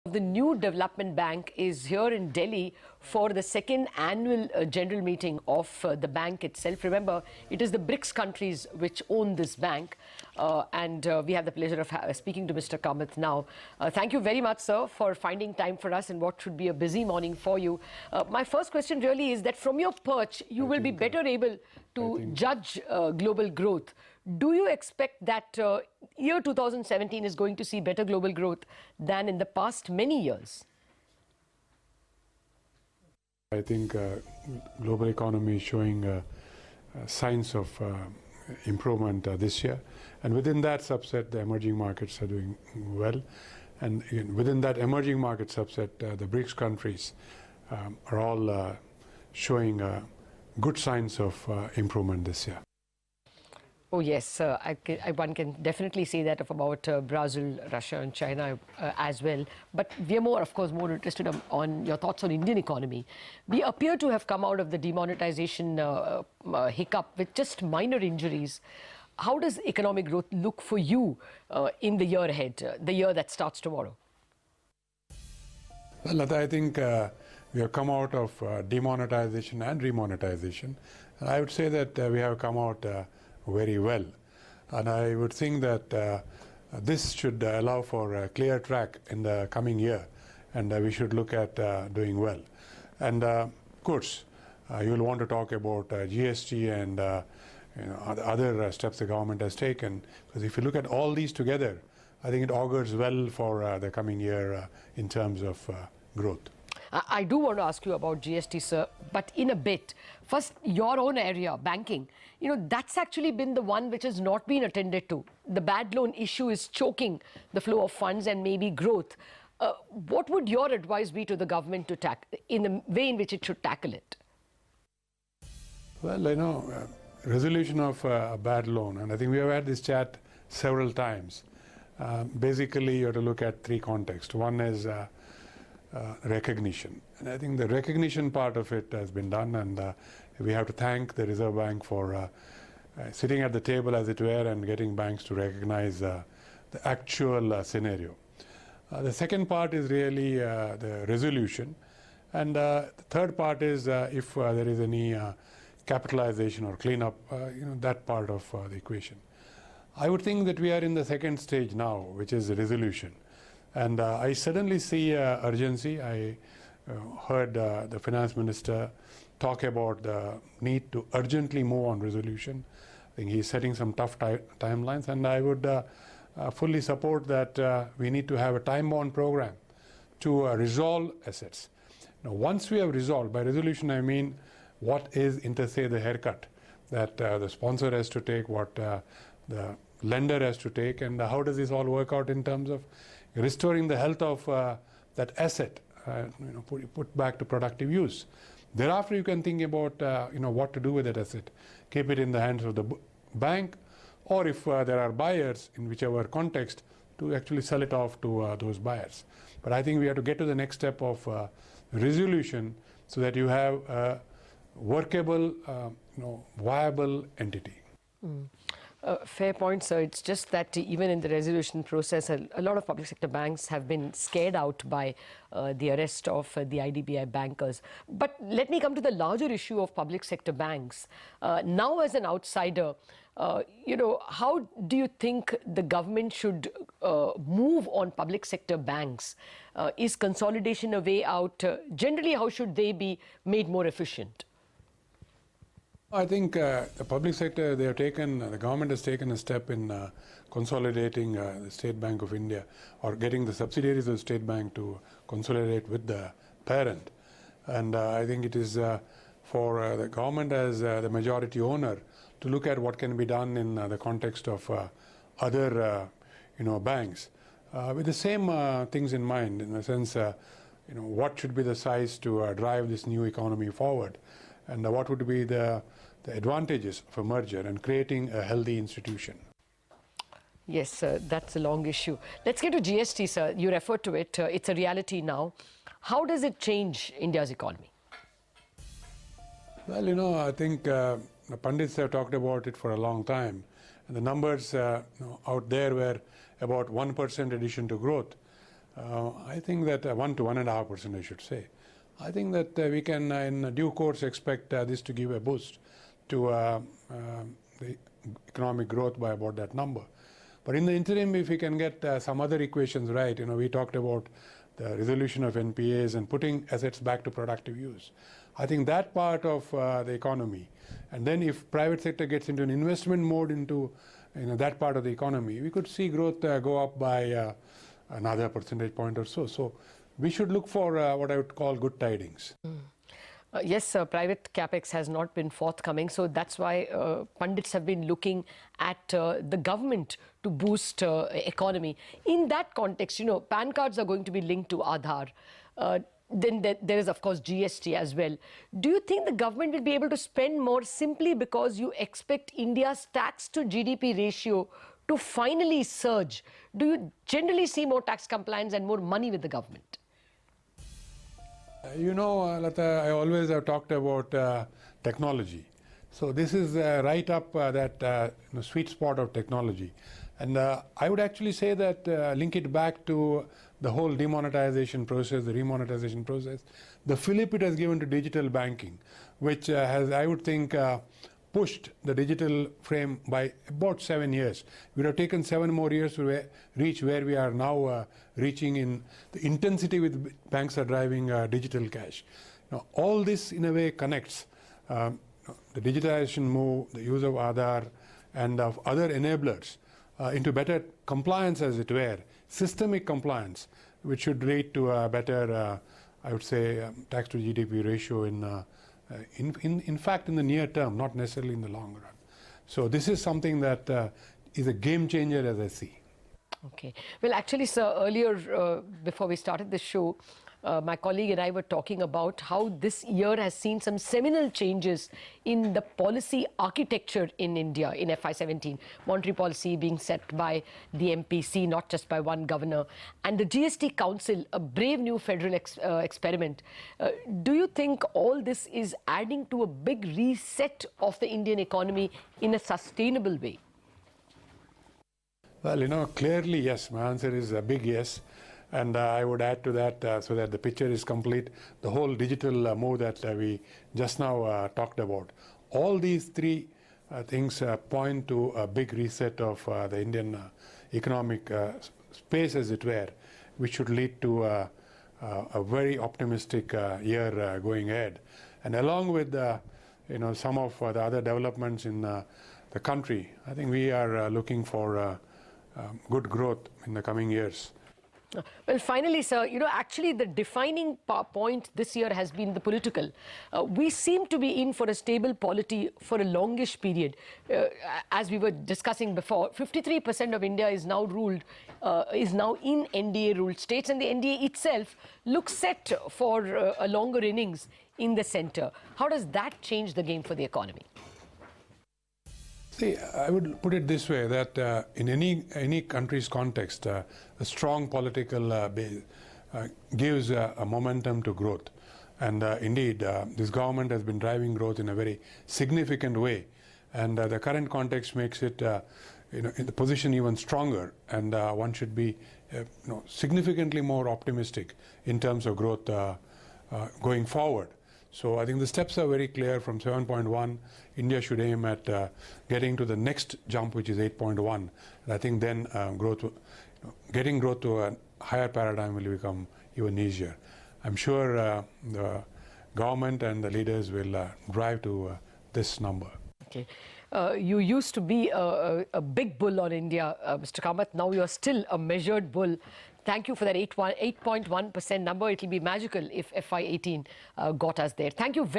The new development bank is here in Delhi for the second annual general meeting of the bank itself. Remember, it is the BRICS countries which own this bank, and we have the pleasure of speaking to Mr. Kamath now. Thank you very much, sir, for finding time for us in what should be a busy morning for you. My first question really is that from your perch, you will be better able to judge global growth. Do you expect that year 2017 is going to see better global growth than in the past many years? I think global economy is showing signs of improvement this year, and within that subset the emerging markets are doing well, and again, within that emerging market subset the BRICS countries are all showing good signs of improvement this year. Oh yes, one can definitely say that of about Brazil, Russia and China as well. But we are more, of course, more interested on your thoughts on Indian economy. We appear to have come out of the demonetization hiccup with just minor injuries. How does economic growth look for you in the year ahead, the year that starts tomorrow? Well, Lata, I think we have come out of demonetization and remonetization. And I would say that we have come out very well, and I would think that this should allow for a clear track in the coming year, and we should look at doing well. And of course, you will want to talk about GST and other steps the government has taken, because if you look at all these together, I think it augurs well for the coming year in terms of growth. I do want to ask you about GST, sir, but in a bit. First, your own area, banking, that's actually been the one which has not been attended to. The bad loan issue is choking the flow of funds and maybe growth. What would your advice be to the government to tackle, in the way in which it should tackle it? Well, resolution of a bad loan, and I think we have had this chat several times. Basically, you have to look at three contexts. One is recognition, and I think the recognition part of it has been done, and we have to thank the Reserve Bank for sitting at the table, as it were, and getting banks to recognize the actual scenario. The second part is really the resolution, and the third part is if there is any capitalization or cleanup, that part of the equation. I would think that we are in the second stage now, which is the resolution. And I suddenly see urgency. I heard the finance minister talk about the need to urgently move on resolution. I think he's setting some tough timelines, and I would fully support that we need to have a time-bound program to resolve assets. Now, once we have resolved, by resolution I mean what is inter se the haircut that the sponsor has to take, what the lender has to take, and how does this all work out in terms of restoring the health of that asset, put back to productive use. Thereafter, you can think about what to do with that asset. Keep it in the hands of the bank, or if there are buyers in whichever context, to actually sell it off to those buyers. But I think we have to get to the next step of resolution, so that you have a workable, viable entity. Fair point, sir. It's just that even in the resolution process, a lot of public sector banks have been scared out by the arrest of the IDBI bankers. But let me come to the larger issue of public sector banks. Now, as an outsider, how do you think the government should move on public sector banks? Is consolidation a way out? Generally, how should they be made more efficient? I think the public sector, the government has taken a step in consolidating the State Bank of India, or getting the subsidiaries of the State Bank to consolidate with the parent. And I think it is for the government as the majority owner to look at what can be done in the context of other banks, with the same things in mind, in the sense what should be the size to drive this new economy forward, and what would be the advantages of a merger and creating a healthy institution. Yes, sir, that's a long issue. Let's get to GST, sir. You referred to it. It's a reality now. How does it change India's economy? Well, I think the pundits have talked about it for a long time. And the numbers out there were about 1% addition to growth. I think that 1 to 1.5%, I should say. I think that we can, in due course, expect this to give a boost to the economic growth by about that number. But in the interim, if we can get some other equations right, we talked about the resolution of NPAs and putting assets back to productive use. I think that part of the economy, and then if private sector gets into an investment mode into that part of the economy, we could see growth go up by another percentage point or so. So we should look for what I would call good tidings. Yes, private capex has not been forthcoming, so that's why pundits have been looking at the government to boost economy. In that context, PAN cards are going to be linked to Aadhaar. Then there is, of course, GST as well. Do you think the government will be able to spend more simply because you expect India's tax to GDP ratio to finally surge? Do you generally see more tax compliance and more money with the government? Lata, I always have talked about technology. So this is right up that sweet spot of technology. And I would actually say that link it back to the whole demonetization process, the remonetization process, the fillip it has given to digital banking, which has, I would think, pushed the digital frame by about 7 years. It would have taken 7 more years to reach where we are now reaching in the intensity with banks are driving digital cash. Now, all this in a way connects the digitization move, the use of Aadhaar and of other enablers into better compliance, as it were, systemic compliance, which should lead to a better, I would say, tax to GDP ratio in fact, in the near term, not necessarily in the long run. So this is something that is a game changer, as I see. Okay. Well, actually, sir, earlier, before we started the show, my colleague and I were talking about how this year has seen some seminal changes in the policy architecture in India in FY17. Monetary policy being set by the MPC, not just by one governor. And the GST Council, a brave new federal experiment. Do you think all this is adding to a big reset of the Indian economy in a sustainable way? Well, clearly, yes. My answer is a big yes. And I would add to that so that the picture is complete, the whole digital move that we just now talked about. All these three things point to a big reset of the Indian economic space, as it were, which should lead to a very optimistic year going ahead. And along with some of the other developments in the country, I think we are looking for good growth in the coming years. Well, finally, sir, actually the defining point this year has been the political. We seem to be in for a stable polity for a longish period. As we were discussing before, 53% of India is now in NDA-ruled states, and the NDA itself looks set for a longer innings in the centre. How does that change the game for the economy? See, I would put it this way, that in any country's context, a strong political base gives a momentum to growth. And indeed, this government has been driving growth in a very significant way. And the current context makes it, in the position even stronger. And one should be significantly more optimistic in terms of growth going forward. So I think the steps are very clear. From 7.1, India should aim at getting to the next jump, which is 8.1. And I think then getting growth to a higher paradigm will become even easier. I'm sure the government and the leaders will drive to this number. Okay. You used to be a big bull on India, Mr. Kamath. Now you're still a measured bull. Thank you for that 8.1% number. It will be magical if FY18 got us there. Thank you very